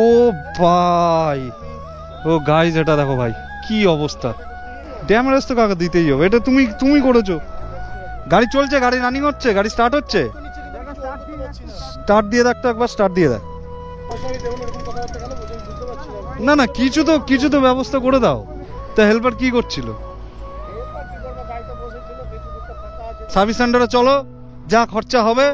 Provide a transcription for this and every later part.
ও ভাই, ও গাইজ এটা দেখো ভাই কি অবস্থা। ড্যামেজ তো কাকে দিতেই হবে, এটা তুমি করেছো। গাড়ি চলছে, গাড়ি রানিং হচ্ছে, গাড়ি স্টার্ট হচ্ছে। স্টার্ট দিয়ে দেখ তো একবার, স্টার্ট দিয়ে দেখ। না না, কিছু তো ব্যবস্থা করে দাও। তা হেল্পার কি করছিল? সার্ভিস সেন্টারে চলো, যা খরচা হবে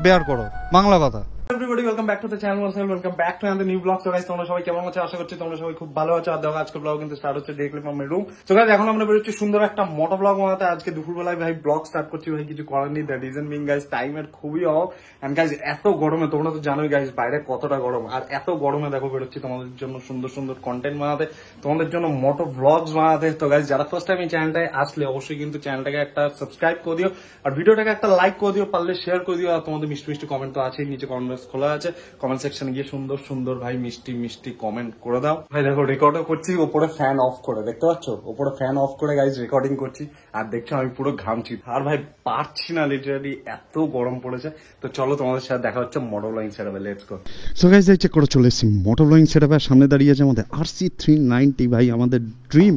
বেয়ার করো, বাংলা কথা। Everybody, welcome back to the channel. Welcome back to another new vlog. So guys, তোমরা সবাই কেমন আছো? আশা করছি তোমরা সবাই খুব ভালো আছো। আর দেখো আজকের ব্লগ কিন্তু স্টার্ট হচ্ছে directly from my room. So guys, এখন আমরা বেরোচ্ছি সুন্দর একটা মোটো ব্লগ বানাতে। আজকে দুপুরবেলায় ভাই ব্লগ স্টার্ট করছি, ভাই কিছু করার নেই। দ্য রিজন বিং গাইস, টাইমের খুবই অভাব। এন্ড গাইস, এত গরমে, তোমরা তো জানোই গাইস বাইরে কতটা গরম, আর এত গরমে দেখো বেরোচ্ছি তোমাদের জন্য সুন্দর সুন্দর কন্টেন্ট বানাতে, তোমাদের জন্য মোটো ব্লগস বানাতে। তো গাইস, যারা ফার্স্ট টাইম এই চ্যানেলটায় আসলে অবশ্যই কিন্তু চ্যানেলটাকে একটা সাবস্ক্রাইব করে দিও, আর ভিডিওটাকে একটা লাইক করে দিও, পারলে শেয়ার করে দিও। আর তোমাদের মিষ্টি মিষ্টি কমেন্ট তো আছেই, নিচে কমেন্ট বক্স খোলা আছে, কমেন্ট সেকশনে গিয়ে সুন্দর সুন্দর ভাই মিষ্টি মিষ্টি কমেন্ট করে দাও। ভাই দেখো রেকর্ডও করছি, ওপরে ফ্যান অফ করে, দেখতে পাচ্ছ ওপরে ফ্যান অফ করে গাইজ রেকর্ডিং করছি। আর দেখছো আমি পুরো ঘামছি, আর ভাই পারছি না, লিটারালি এত গরম পড়েছে। তো চলো তোমাদের সাথে দেখা হচ্ছে মোটো ব্লগিং সেটআপে, লেটস গো। সো গাইজ, এই চেক করে চলে এসেছি মোটো ব্লগিং সেটআপের সামনে, দাঁড়িয়ে আছে আমাদের RC390 ভাই, আমাদের ড্রিম।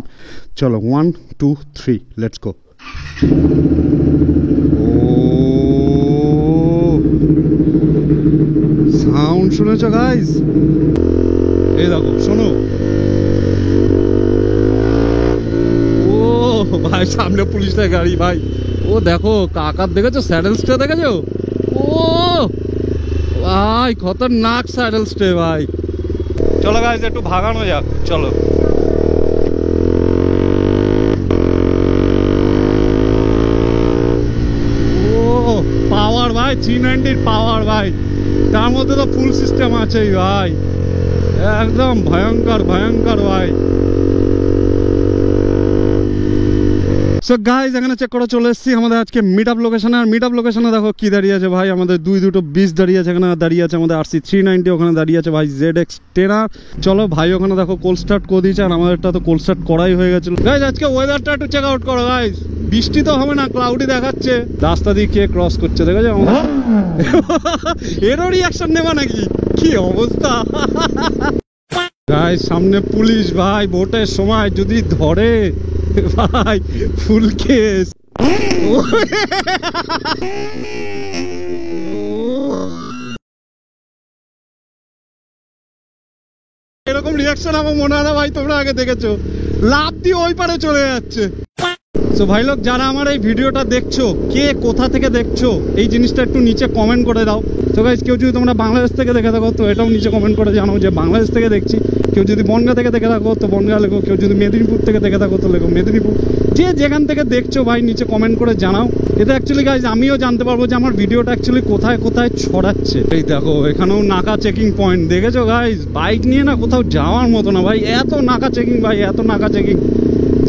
চলো 1 2 3 লেটস গো। সাউন্ড শুনেছো গাইজ? এই দেখো, শোনো। ও ভাই, সামনে পুলিশের গাড়ি ভাই। ও দেখো, কাকার দেখেছো, স্যাডেল স্টে দেখেছো? ও ভাই খতরনাক স্যাডেল স্টে ভাই। চলো গাইজ, একটু ভাগানো যাক, চলো। পাওয়ার ভাই, 390 পাওয়ার ভাই, তার মধ্যে তো ফুল সিস্টেম আছে ভাই, একদম ভয়ঙ্কর ভয়ঙ্কর ভাই। সো গাইজ, এখানে চেক করে চলে এসেছি আমাদের আজকে মিট আপ লোকেশনে। আর মিট আপ লোকেশনে দেখো কি দাঁড়িয়ে আছে ভাই, আমাদের দুটো বিচ দাঁড়িয়ে আছে। এখানে দাঁড়িয়ে আছে আমাদের RC390, ওখানে দাঁড়িয়ে আছে ভাই ZX10R। চলো ভাই, ওখানে দেখো কোল্ড স্টার্ট করে দিয়েছে, আর আমাদেরটা তো কোল্ড স্টার্ট করাই হয়ে গেছিল। গাইজ, আজকে ওয়েদারটা একটু চেক আউট করো গাইজ, বৃষ্টি তো হবে না, ক্লাউডি দেখাচ্ছে। রাস্তা দিয়ে কে ক্রস করছে দেখেছো? এরও রিয়াকশন নেবা নাকি? কি অবস্থা গাইজ, সামনে পুলিশ ভাই, ভোটের সময় যদি ধরে ভাই ফুল কেস। এরকম রিয়াকশন আমার মনে হয় না ভাই তোমরা আগে দেখেছো। লাভ দিয়ে ওই পারে চলে যাচ্ছে। সো ভাই লোক, যারা আমার এই ভিডিওটা দেখছো, কে কোথা থেকে দেখছো এই জিনিসটা একটু নিচে কমেন্ট করে দাও। তো গাইজ, কেউ যদি তোমরা বাংলাদেশ থেকে দেখে থাকো তো এটাও নিচে কমেন্ট করে জানাও যে বাংলাদেশ থেকে দেখছি। কেউ যদি বনগাঁ থেকে দেখে থাকো তো বনগাঁ লেখো, কেউ যদি মেদিনীপুর থেকে দেখে থাকো তো লেখো মেদিনীপুর। যে যেখান থেকে দেখছো ভাই নিচে কমেন্ট করে জানাও। এতে অ্যাকচুয়ালি গাইজ আমিও জানতে পারবো যে আমার ভিডিওটা অ্যাকচুয়ালি কোথায় কোথায় ছড়াচ্ছে। এই দেখো, এখানেও নাকা চেকিং পয়েন্ট দেখেছো গাইজ? বাইক নিয়ে না কোথাও যাওয়ার মতো না ভাই, এত নাকা চেকিং ভাই, এত নাকা চেকিং।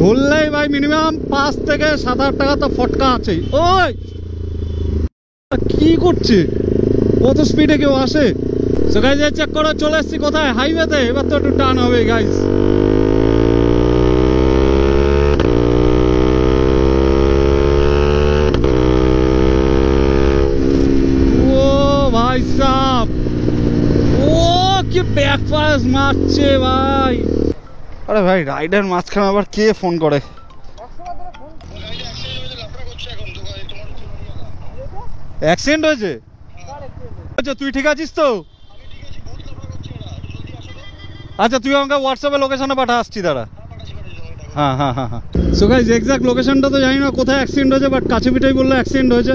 ধরলেই ভাই মিনিমাম 5 থেকে 7,000 টাকা তো ফটকা আছেই। ওই কি করছে, কত স্পিডে কেউ আসে? সো গাইজ, চেক করে চলে এসেছি কোথায়, হাইওয়েতে। এবার তো একটু টান হবে গাইজ। ও ভাই সাব, ও কি ব্যাকফায়ার মারছে ভাই। আরে ভাই, রাইডার মাঝখানে আবার কে ফোন করে? অ্যাক্সিডেন্ট হয়েছে? আচ্ছা, তুই ঠিক আছিস তো? আচ্ছা, তুই আমাকে হোয়াটসঅ্যাপে লোকেশনে পাঠা, আসছি দাঁড়া। হ্যাঁ হ্যাঁ হ্যাঁ হ্যাঁ। সো গাইজ, এক্সাক্ট লোকেশনটা তো জানি না কোথায় অ্যাক্সিডেন্ট হয়েছে, বাট কাছে পিঠাই বললো অ্যাক্সিডেন্ট হয়েছে।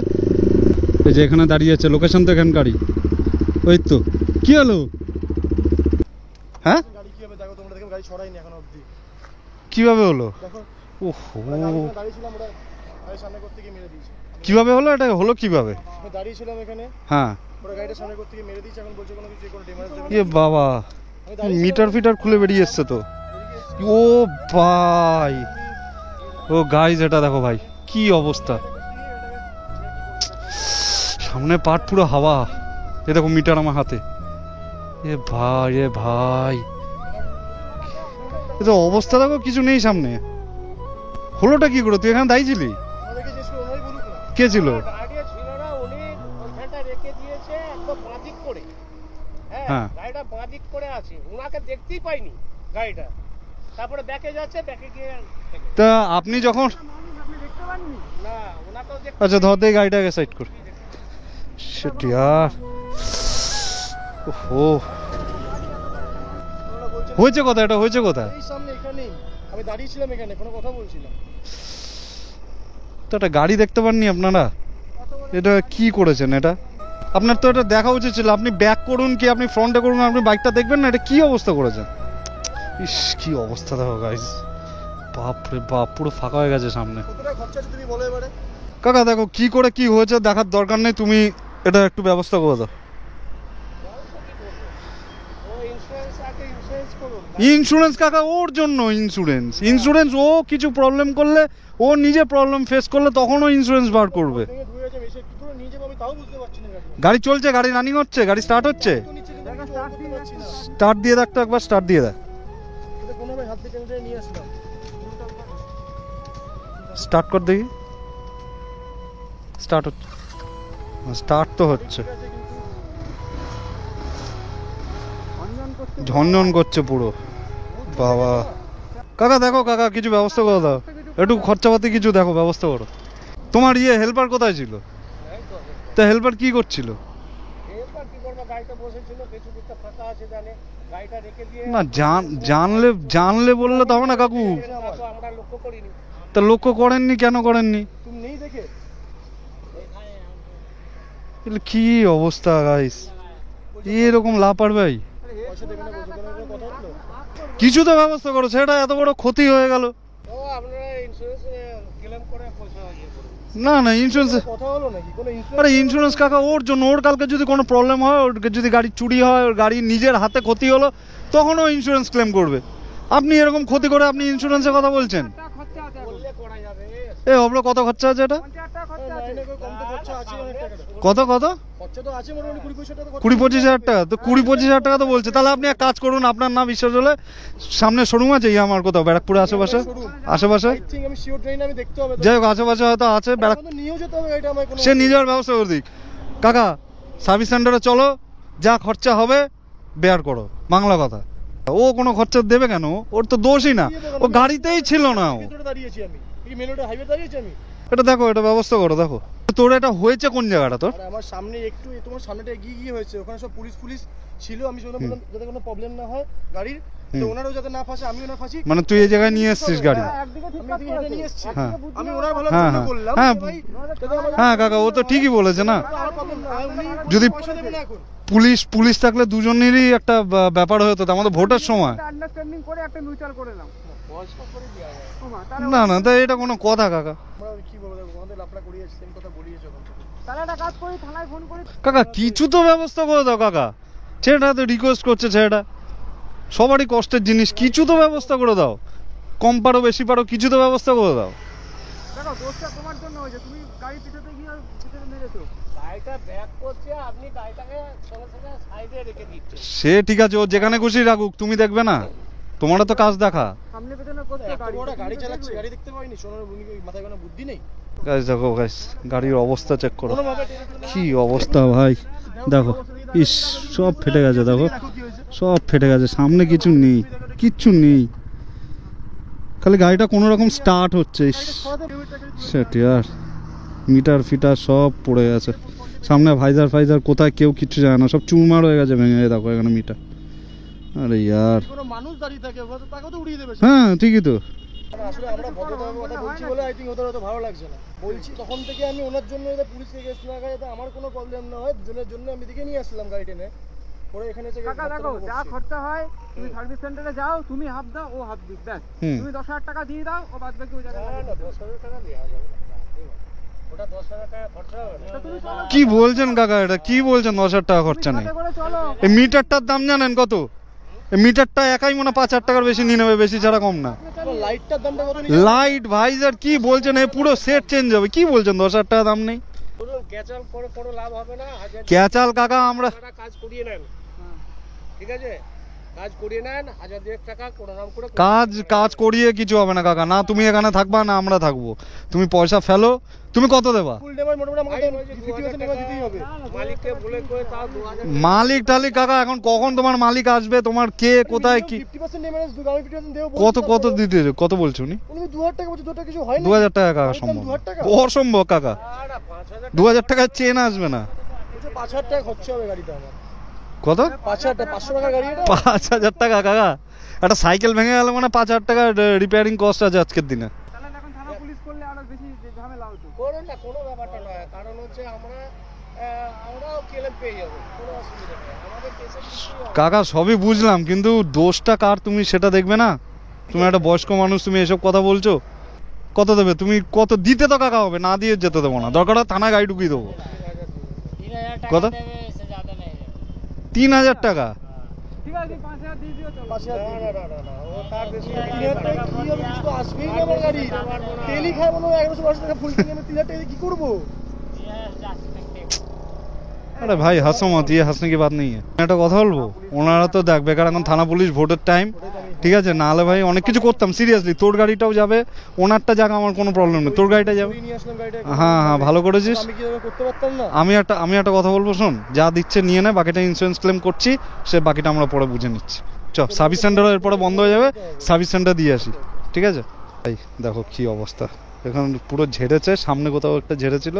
এই যে এখানে দাঁড়িয়ে আছে, লোকেশন তো এখানকারই। ওই তো, কি হলো? হ্যাঁ, কিভাবে হলো? ওহো, কিভাবে হলো? এটা হলো কিভাবে? হ্যাঁ, এ বাবা, মিটার ফিটার খুলে বেরিয়ে এসছে তো। ও ভাই, ও গাইজ এটা দেখো ভাই কি অবস্থা, সামনে পাট পুরো হাওয়া। এ দেখো মিটার আমার হাতে। এ ভাই, এ ভাই, এ তো অবস্থা দেখো, কিছু নেই সামনে। হলোটা কি করে? তুই এখানে দাঁড়িয়ে ছিলি? কে ছিল? হ্যাঁ, করে আছে, ওনাকে দেখতেই পাইনি গাড়িটা, তারপরে ব্যাকে যাচ্ছে, ব্যাকে গিয়ে তা আপনি যখন আপনি দেখতে পাননি না, ওনাকেও দেখতে আচ্ছা ধর দিয়ে গাড়িটাকে সাইড কর শিট यार ওহো হয়েছে কথা এটা হয়েছে কথা এই সামনে এখানেই আমি দাঁড়িয়ে ছিলাম, এখানে কোনো কথা বলছিলাম। তো একটা গাড়ি দেখতে পাননি আপনারা? এটা কি করেছেন এটা? আপনার তো এটা দেখা উচিত ছিল। আপনি ব্যাক করুন কি আপনি ফ্রন্টে করুন, আপনি বাইকটা দেখবেন না? এটা কি অবস্থা করেছেন? ইস কি অবস্থা দেখো গাইস, বাপ রে বাপ, পুরো ফাঁকা হয়ে গেছে সামনে। কতটা খরচা আছে তুমি বলো এবারে? কাকা দেখো কি করে কি হয়েছে দেখার দরকার নেই, তুমি এটা একটু ব্যবস্থা করে দাও। ও ইন্স্যুরেন্স আছে, ইন্স্যুরেন্স করুন। ইন্স্যুরেন্স কাকা ওর জন্য ইন্স্যুরেন্স ও কিছু প্রবলেম করলে, ও নিজে প্রবলেম ফেস করলে তখন ও ইন্স্যুরেন্স বার করবে। ভেঙে ধুয়ে যাবে, এসে কি করে নিয়ে যাবো আমি তাও বুঝতে পারছি না। গাড়ি চলছে, গাড়ি রানিং হচ্ছে, গাড়ি স্টার্ট হচ্ছে। তো নিচে কিন্তু আমি জল করতে পারছি না। স্টার্ট দিয়ে দেখ তো একবার, স্টার্ট দিয়ে দেখ। এটা কোনোভাবে হাত দিয়ে টেনে নিয়ে আসলাম। স্টার্ট কর দেখি, স্টার্ট হচ্ছে, স্টার্ট তো হচ্ছে, ঝনঝন করছে পুরো বাবা। কাকা দেখো কাকা কিছু ব্যবস্থা করে দাও, একটু খরচাপাতি কিছু দেখো ব্যবস্থা করো। তোমার হেল্পার কোথায় ছিল? তা হেল্পার কি করছিল? এরপর কি করবো, গাড়িটা বসেছিল, কিছু দিকটা ফাঁকা আছে জানে, গাড়িটা রেখে দিয়ে না জানলে বললে তো হবে না কাকু। তো আমরা লক্ষ্য করিনি। তা লক্ষ্য করেননি, কেন করেননি? তুমি নেই দেখে এগুলো কি অবস্থা গাইস, এরকম লাপার ভাই। পয়সা দেবে না বলছো, কোনো কথা হলো? কিছু তো ব্যবস্থা করো, সেটা এত বড় ক্ষতি হয়ে গেল। ও আপনারা ইন্স্যুরেন্স ক্লেম করে পয়সা ইয়ে করুন। না ইন্স্যুরেন্স, কথা হলো নাকি কোনো আরে ইন্স্যুরেন্স কাকা ওর জন্য, ওর কালকে যদি কোনো প্রবলেম হয়, ওর যদি গাড়ি চুরি হয়, ওর গাড়ি নিজের হাতে ক্ষতি হলো, তখন ও ইন্স্যুরেন্স ক্লেম করবে। আপনি এরকম ক্ষতি করে আপনি ইন্স্যুরেন্সের কথা বলছেন? বললে করা যাবে। এ হবলো কত খরচা আছে এটা? কম তো খরচা আছে অনেক টাকা। কত খরচা তো আছে মোটামুটি 20-25 টাকা। 20-25 হাজার টাকা? তো 20-25 হাজার টাকা তো বলছে। তাহলে আপনি এক কাজ করুন, আপনার নাম বিশ্বাস হলে সামনে শোরুম আছে আমার কোথাও ব্যারাকপুরে আশেপাশে, আশেপাশে আই থিং আমি শিওর ট্রেন আমি দেখতে হবে। যাই হোক আশেপাশে হয়তো আছে ব্যারাক, এখন তো নিয়েও যেতে হবে এটা আমার কোনো। সে নিজের ব্যবস্থা করে দিক। কাকা সার্ভিস সেন্টারে চলো, যা খরচা হবে বেয়ার করো, বাংলা কথা। ও কোনো খরচা দেবে কেন? ওর তো দোষই না, ও গাড়িতেই ছিল না। ও ভিতরে দাঁড়িয়েছি আমি, কি মেন রোডে হাইওয়ে দাঁড়িয়েছি আমি। এটা দেখো, এটা ব্যবস্থা করো দেখো। তোর এটা হয়েছে কোন জায়গাটা তোর? আর আমার সামনে একটু তোমার সামনেটা এগিয়ে গিয়ে হয়েছে, ওখানে সব পুলিশ ছিল। আমি সেখানে বললাম যাতে কোনো প্রবলেম না হয় গাড়ির, তো ওনারও যাতে না ফাঁসে, আমিও না ফাঁসি। মানে তুই এই জায়গায় নিয়ে এসেছিস গাড়ি? আমি এদিকে হেঁটে নিয়ে এসেছি, হ্যাঁ। আমি ওনার ভালো হ্যাঁ, জন্য হ্যাঁ। করলাম। হ্যাঁ। ভাই, যাতে আমার হ্যাঁ কাকা ও তো ঠিকই বলেছে না। আমার প্রবলেম না হয়, উনি যদি- পয়সা দেবে না এখন। পুলিশ থাকলে দুজনেরই একটা ব্যাপার হতো, তো আমাদের ভোটের সময়। আন্ডারস্ট্যান্ডিং করে একটা মিউচুয়াল করে নাও, পয়সা করে দেওয়া যায়। না তা এটা কোনো কথা কাকা? আমরা কি বলবো, দেখো আমাদের লাফড়া করিয়েছে, সেম কথা বলিয়েছে ওখান থেকে। তাহলে একটা কাজ করি, থানায় ফোন করি। কাকা কিছু তো ব্যবস্থা করে দাও কাকা। ছেলেটা তো রিকোয়েস্ট করছে, ছেলেটা সবারই কষ্টের জিনিস, কিছু তো ব্যবস্থা করে দাও। কম পারো বেশি পারো, কিছু তো ব্যবস্থা করে দাও। দেখো দোষটা তোমার জন্য হয়েছে, তুমি গাড়ি পিছাতে গিয়ে পিছনে মেরেছো। গাড়িটা ব্যাক করছে, আপনি গাড়িটাকে সঙ্গে সঙ্গে সাইডে রেখে দিচ্ছেন। সে ঠিক আছে, ও যেখানে খুশি রাখুক, তুমি দেখবে না? তোমারও তো কাজ দেখা। সামনে পেছনে করতে এত বড় গাড়ি চালাচ্ছে, গাড়ি দেখতে পাইনি, সোনার উনি কি মাথায় কোনো বুদ্ধি নেই? গাইস দেখো গাইস, গাড়ির অবস্থা চেক করো, কোনোভাবে কি অবস্থা ভাই। দেখো ইস, সব ফেটে গেছে, দেখো দেখো কি হয়েছে। সব ফেটে গেছে, সামনে কিছু নেই, কিচ্ছু নেই, খালি গাড়িটা কোনো রকম স্টার্ট হচ্ছে। সেটি আর মিটার ফিটার সব পড়ে গেছে, সামনে ফাইজার কোথায় কেউ কিচ্ছু জানে না, সব চুরমার হয়ে গেছে ভেঙে। দেখো এখানে মিটার, আরে ইয়ার। কোনো মানুষ দাঁড়িয়ে থাকে, ওরা তো তাকেও তো উড়িয়ে দেবে। হ্যাঁ ঠিকই তো। আসলে আমরা ভদ্রতার কথা বলছি বলে আই থিঙ্ক ওদের হয়তো ভালো লাগছে না। বলছি তখন থেকে আমি ওনার জন্য এটা পুলিশকে কেস না গায়ে, আমার কোনো প্রবলেম না হয়, দুজনের জন্য আমি দিকে নিয়ে আসলাম গাড়ি টেনে। পরে এখানে এসে টাকা দেখো যা খরচা হয়, তুমি সার্ভিস সেন্টারে যাও, তুমি হাফ দাও, ও হাফ দিক, ব্যাস। হুম। তুমি 10,000 টাকা দিয়ে দাও, ও বাদ বাকি ওই জায়গায়। না 10,000 টাকা দেওয়া যাবে না, ওটা 10,000 টাকা খরচা হবে না। তুমি চলো, কি বলছেন কাকা, এটা কি বলছেন? 10,000 টাকা খরচা নেই? সাথে করে চলো। এই মিটারটার দাম জানেন কত? এই মিটারটা একাই মনে 5,000 টাকার বেশি নিয়ে নেবে, বেশি ছাড়া কম না। লাইটটার দামটা কত? লাইট ভাইজার কি বলছেন? এই পুরো সেট চেঞ্জ হবে, কি বলছেন? 10,000 টাকা দাম নেই? ধরুন ক্যাচাল করে কোনো লাভ হবে না, 1000 ক্যাচাল কাকা আমরা টাকা কাজ করিয়ে নেন, ঠিক আছে? কাজ করিয়ে নেন 1000 টাকা কোনো নাম করে কাজ করিয়ে কিছু হবে না কাকা, না তুমি এখানে থাকবা না আমরা থাকবো, তুমি পয়সা ফেলো। তুমি কত দেবা? ফুল ডেমার মোটামুটি আমাকে 50% নেমে দিতেই হবে। মালিককে বলে করে তাও 2000 মালিক টালিক কাকা, এখন কখন তোমার মালিক আসবে, তোমার কে কোথায় কি 50% নেমে আমি 50% দেব। কত দিতে, কত বলছো উনি? উনি 2000 টাকা বলছে, 2000 টাকা কিছু হয় না। 2000 টাকা কাকা আমি সম্ভব? 2000 টাকা? অসম্ভব কাকা, 2000 টাকার চেন আসবে না। বলছে 5000 টাকা খরচ হবে গাড়িতে আমার। কত? 5000 টাকা, 500 টাকা গাড়ি এটা। 5000 টাকা কাকা? একটা সাইকেল ভেঙে গেল মানে 5000 টাকা রিপেয়ারিং কস্ট আছে আজকের দিনে। করুন না, কোনো ব্যাপারটা নয়, কারণ হচ্ছে আমরাও ক্লেম পেয়ে যাবো, কোনো অসুবিধা নেই, আমাদের কেসের কিছুই হবে না। কাকা সবই বুঝলাম, কিন্তু দোষটা কার তুমি সেটা দেখবে না? তুমি একটা বয়স্ক মানুষ, তুমি এসব কথা বলছো। কত দেবে তুমি? কত দিতে তো কাকা হবে, না দিয়ে যেতে দেবো না, দরকার হয় থানা গাড়ি ঢুকিয়ে দেবো। কত? 3000 টাকা? ঠিক আছে 5000 দিয়ে দিও তো। 5000 না, ও তার বেশি 3000 টাকা কি হবে, কিছু তো আসবেই না আমার গাড়ি। তেলই খায় মনে হয় 1100 টাকা ফুল কিনে আমি 3000 টাকা দিয়ে কি করবো? अरे भाई हंसो मत, ये हंसने की बात नहीं है। একটা কথা বলবো, ওনারা তো দেখ বেকার এখন থানা পুলিশ ভোটের টাইম, ঠিক আছে, না হলে ভাই অনেক কিছু করতাম সিরিয়াসলি। তোর গাড়িটাও যাবে, ওনারটা যাক, আমার কোনো প্রবলেম নেই, তোর গাড়িটা যাবে। নিয়ে আসলাম গাড়িটা। হ্যাঁ ভালো করেছিস। আমি কি এভাবে করতে পারতাম না? আমি একটা কথা বলবো, শোন, যা দিচ্ছে নিয়ে নে, বাকিটা ইন্স্যুরেন্স ক্লেম করছি, সে বাকিটা আমরা পরে বুঝে নিচ্ছি। চ, সার্ভিস সেন্টারও এরপরে বন্ধ হয়ে যাবে, সার্ভিস সেন্টার দিয়ে আসি, ঠিক আছে? এই দেখো কি অবস্থা, এখানে পুরো ঝেড়েছে, সামনে কোথাও একটা ঝেড়েছিল,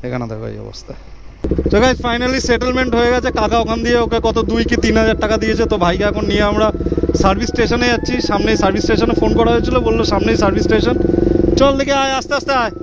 এখানে দেখো এই অবস্থা। তো গাইস ফাইনালি সেটেলমেন্ট হয়ে গেছে, কাকা ওখান দিয়ে ওকে কত 2 কি 3000 টাকা দিয়েছে। তো ভাইকে এখন নিয়ে আমরা সার্ভিস স্টেশনে যাচ্ছি, সামনেই সার্ভিস স্টেশনে ফোন করা হয়েছিল, বললো সামনেই সার্ভিস স্টেশন, চল দেখে আয়, আস্তে আস্তে আয়।